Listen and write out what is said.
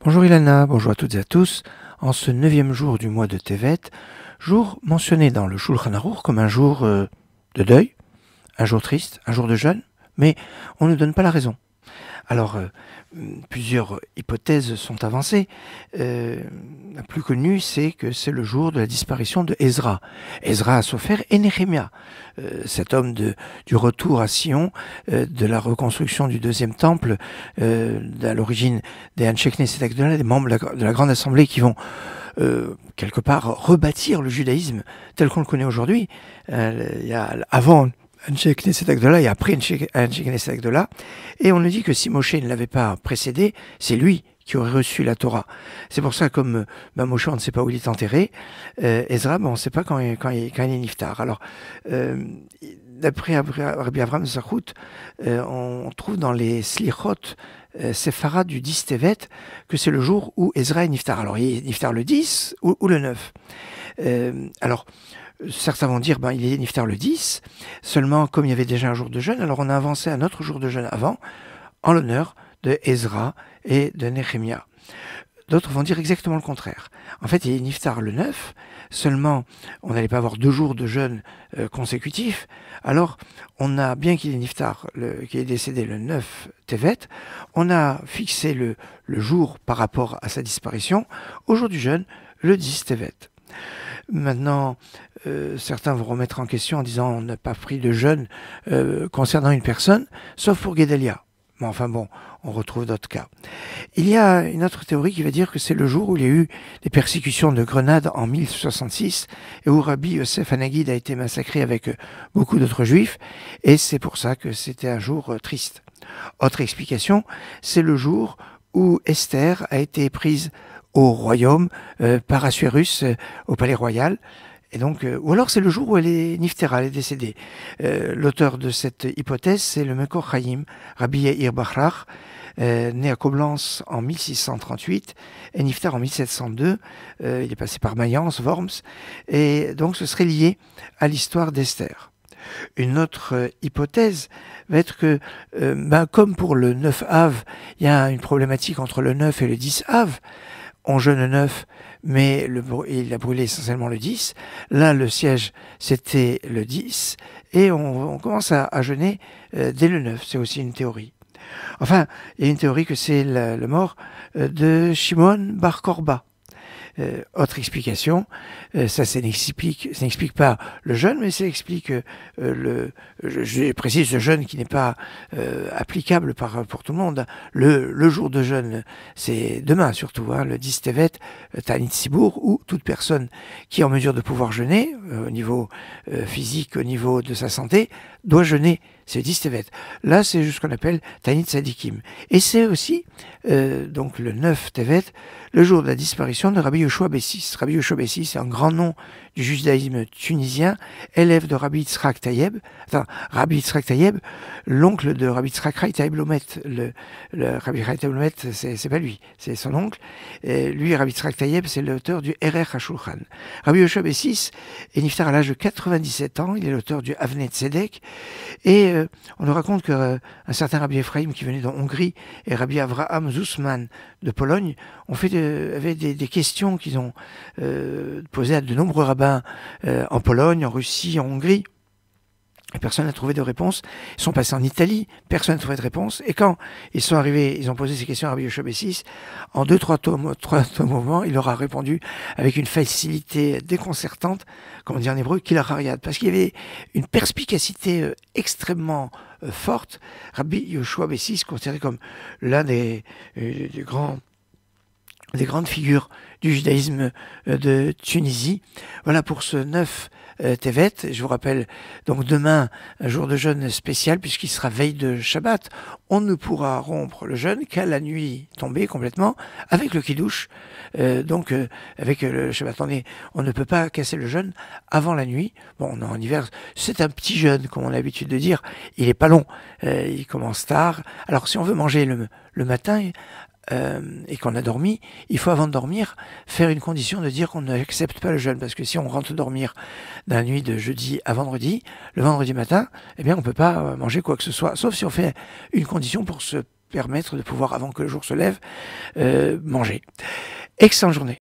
Bonjour Ilana, bonjour à toutes et à tous. En ce 9e jour du mois de Tevet, jour mentionné dans le Shulchan Aruch comme un jour de deuil, un jour triste, un jour de jeûne, mais on ne donne pas la raison. Alors, plusieurs hypothèses sont avancées. La plus connue, c'est que c'est le jour de la disparition de Ezra. Ezra Sofer et Néhémia, cet homme du retour à Sion, de la reconstruction du deuxième temple, à l'origine des Anshe Knesset Agdola, des membres de la grande assemblée qui vont quelque part rebâtir le judaïsme tel qu'on le connaît aujourd'hui. Il y a avant Anshe Knesset Agdola et après Anshe Knesset Agdola. Et on nous dit que si Moshe ne l'avait pas précédé, c'est lui qui aurait reçu la Torah. C'est pour ça, comme Moshe, on ne sait pas où il est enterré, Ezra, on ne sait pas quand il est niftar. Alors, d'après Rabbi Avraham Zachut, on trouve dans les Slichot Sephara du 10 Tevet que c'est le jour où Ezra est niftar. Alors, il est niftar le 10 ou le 9. Certains vont dire il est niftar le 10, seulement comme il y avait déjà un jour de jeûne, alors on a avancé un autre jour de jeûne avant, en l'honneur de Ezra et de Néhémia. D'autres vont dire exactement le contraire. En fait, il est niftar le 9, seulement on n'allait pas avoir 2 jours de jeûne consécutifs, alors on a, bien qu'il est niftar, qu'il est décédé le 9 Tevet, on a fixé le jour par rapport à sa disparition au jour du jeûne, le 10 Tevet. Maintenant, certains vont remettre en question en disant on n'a pas pris de jeûne concernant une personne, sauf pour Guédalia. Mais enfin bon, on retrouve d'autres cas. Il y a une autre théorie qui va dire que c'est le jour où il y a eu des persécutions de Grenade en 1066 et où Rabbi Yosef Hanagid a été massacré avec beaucoup d'autres juifs, et c'est pour ça que c'était un jour triste. Autre explication, c'est le jour où Esther a été prise au royaume par Assuérus au palais royal. Et donc, ou alors c'est le jour où elle est niftera, elle est décédée. L'auteur de cette hypothèse, c'est le Mekor Chaim, Rabbi Yair Bachrach, né à Coblence en 1638 et niftar en 1702. Il est passé par Mayence, Worms, et donc ce serait lié à l'histoire d'Esther. Une autre hypothèse va être que, comme pour le 9 Av, il y a une problématique entre le 9 et le 10 Av. On jeûne le 9, mais il a brûlé essentiellement le 10. Là, le siège, c'était le 10, et on commence à jeûner dès le 9. C'est aussi une théorie. Enfin, il y a une théorie que c'est la mort de Shimon Bar Korba. Autre explication, ça n'explique pas le jeûne, mais ça explique je précise ce jeûne qui n'est pas applicable pour tout le monde. Le jour de jeûne, c'est demain surtout, le 10 Tevet, Tanit Sibour, où toute personne qui est en mesure de pouvoir jeûner, au niveau physique, au niveau de sa santé, doit jeûner. C'est 10 Tevet. Là, c'est ce qu'on appelle Tanit Sadikim. Et c'est aussi, donc le 9 Tevet, le jour de la disparition de Rabbi Yoshua Bessis. Rabbi Yoshua Bessis, c'est un grand nom du judaïsme tunisien, élève de Rabbi Yitzhak Taïeb. Rabbi Yitzhak Taïeb, l'oncle de Rabbi Yitzhak Taïeb Lomet. Le Rabbi Taïeb Lomet, c'est pas lui, c'est son oncle. Et lui, Rabbi Yitzhak Taïeb, c'est l'auteur du Erer HaShulchan. Rabbi Yoshua Bessis est niftar à l'âge de 97 ans, il est l'auteur du Avnei Tzedek, et on nous raconte qu'un certain Rabbi Ephraim qui venait de Hongrie et Rabbi Avraham Zussman de Pologne avaient des questions qu'ils ont posées à de nombreux rabbins en Pologne, en Russie, en Hongrie. Et personne n'a trouvé de réponse. Ils sont passés en Italie, personne n'a trouvé de réponse. Et quand ils sont arrivés, ils ont posé ces questions à Rabbi Yoshua Bessis, en 2-3 mouvements, il leur a répondu avec une facilité déconcertante, comme on dit en hébreu, qu'il a rariad, parce qu'il y avait une perspicacité extrêmement forte. Rabbi Yoshua Bessis, considéré comme l'un des grandes figures du judaïsme de Tunisie. Voilà pour ce 9 Tevet. Je vous rappelle, donc demain, un jour de jeûne spécial, puisqu'il sera veille de Shabbat. On ne pourra rompre le jeûne qu'à la nuit tombée complètement, avec le Kiddush. Avec le Shabbat, on ne peut pas casser le jeûne avant la nuit. Bon, on est en hiver, c'est un petit jeûne, comme on a l'habitude de dire. Il est pas long, il commence tard. Alors, si on veut manger le matin, et qu'on a dormi, il faut avant de dormir faire une condition de dire qu'on n'accepte pas le jeûne, parce que si on rentre dormir dans la nuit de jeudi à vendredi, le vendredi matin, on ne peut pas manger quoi que ce soit, sauf si on fait une condition pour se permettre de pouvoir, avant que le jour se lève, manger. Excellente journée.